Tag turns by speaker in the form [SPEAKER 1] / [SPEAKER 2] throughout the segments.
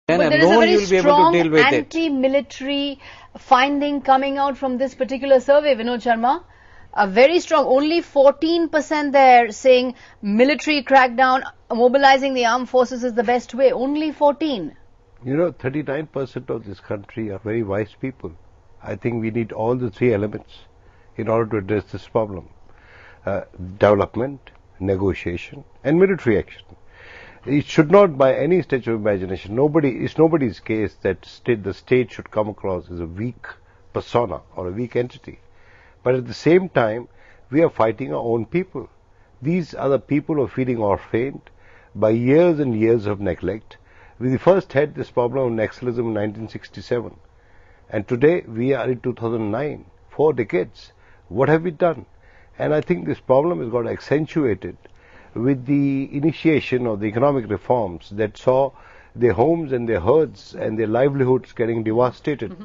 [SPEAKER 1] But there is a very strong anti-military finding coming out from this particular survey, Vinod Sharma. A very strong, only 14% there saying military crackdown, mobilizing the armed forces is the best way. Only 14.
[SPEAKER 2] You know, 39% of this country are very wise people. I think we need all the three elements in order to address this problem. Development, negotiation, and military action. It should not, by any stretch of imagination, it's nobody's case that the state should come across as a weak persona or a weak entity. But at the same time, we are fighting our own people. These are the people who are feeling orphaned by years and years of neglect. We first had this problem of Naxalism in 1967. And today, we are in 2009, 4 decades. What have we done? And I think this problem has got accentuated with the initiation of the economic reforms that saw their homes and their herds and their livelihoods getting devastated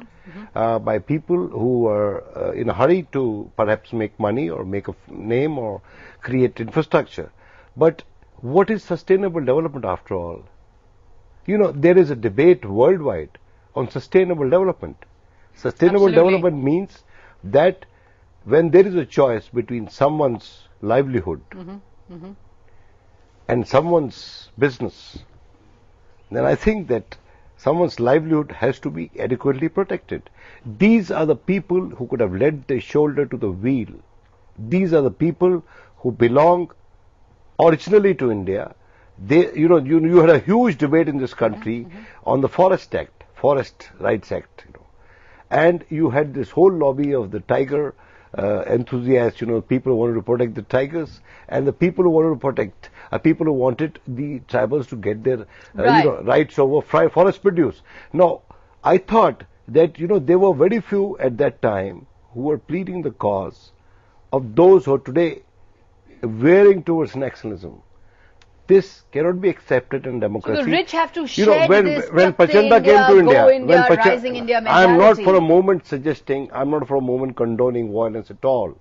[SPEAKER 2] by people who were in a hurry to perhaps make money or make a name or create infrastructure. But what is sustainable development after all? You know, there is a debate worldwide on sustainable development. Sustainable development means that when there is a choice between someone's livelihood and someone's business, then I think that someone's livelihood has to be adequately protected. These are the people who could have led their shoulder to the wheel. These are the people who belong originally to India. You had a huge debate in this country on the Forest Act, Forest Rights Act, and you had this whole lobby of the tiger enthusiasts, people who wanted to protect the tigers, and the people who wanted to protect people who wanted the tribals to get their rights over forest produce. Now, I thought that there were very few at that time who were pleading the cause of those who are today veering towards Naxalism. This cannot be accepted in democracy.
[SPEAKER 1] So the rich have to shed this
[SPEAKER 2] when Pachanda came to India,
[SPEAKER 1] rising India mentality.
[SPEAKER 2] I am not for a moment suggesting, I am not for a moment condoning violence at all.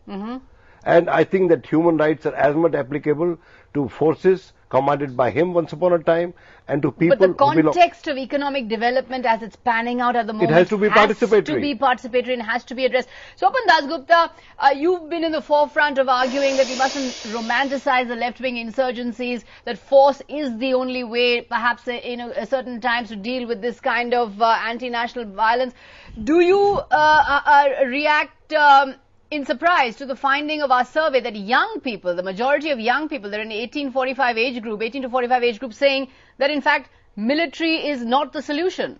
[SPEAKER 2] And I think that human rights are as much applicable to forces commanded by him once upon a time and to people.
[SPEAKER 1] But the context of economic development as it's panning out at the moment
[SPEAKER 2] it has to be
[SPEAKER 1] participatory and has to be addressed. Swapan Dasgupta, you've been in the forefront of arguing that we mustn't romanticize the left-wing insurgencies, that force is the only way, perhaps in certain times, to deal with this kind of anti-national violence. Do you react in surprise to the finding of our survey that young people, the majority of young people, they're in 18 to 45 age group, saying that in fact military is not the solution?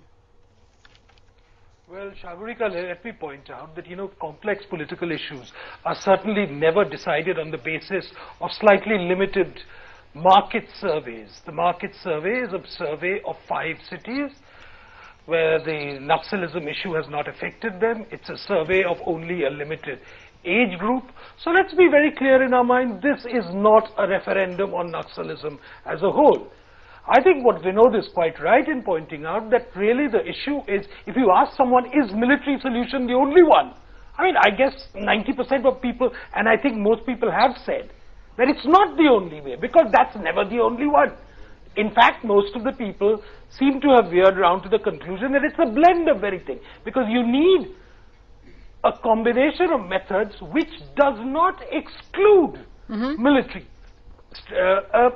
[SPEAKER 3] Well, Shagarika, let me point out that, complex political issues are certainly never decided on the basis of slightly limited market surveys. The market survey is a survey of 5 cities where the Naxalism issue has not affected them. It's a survey of only a limited age group. So let's be very clear in our mind, this is not a referendum on Naxalism as a whole. I think what Vinod is quite right in pointing out that really the issue is, if you ask someone, is military solution the only one? I mean, I guess 90% of people, and I think most people have said, that it's not the only way, because that's never the only one. In fact, most of the people seem to have veered around to the conclusion that it's a blend of everything, because you need a combination of methods which does not exclude military,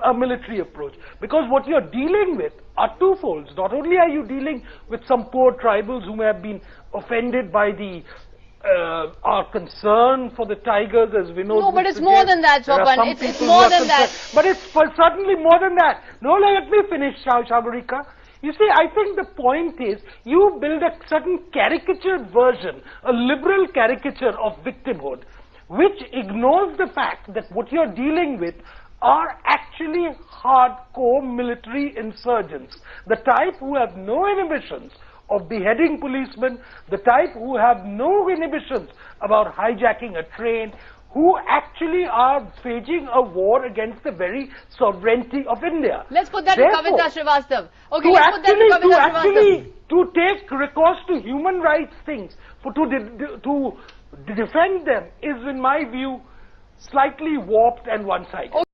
[SPEAKER 3] a military approach. Because what you're dealing with are twofolds. Not only are you dealing with some poor tribals who may have been offended by the our concern for the tigers, as Vinod.
[SPEAKER 1] No, but it's more than that, Swapan. It's more than that.
[SPEAKER 3] But it's certainly more than that. No, let me finish, Shagarika. You see, I think the point is, you build a certain caricatured version, a liberal caricature of victimhood, which ignores the fact that what you're dealing with are actually hardcore military insurgents, the type who have no inhibitions of beheading policemen, the type who have no inhibitions about hijacking a train, who actually are waging a war against the very sovereignty of India.
[SPEAKER 1] Let's put that to Kavita Srivastava. Okay, let's put that to Kavita Srivastava.
[SPEAKER 3] To take recourse to human rights things, to defend them is, in my view, slightly warped and one-sided.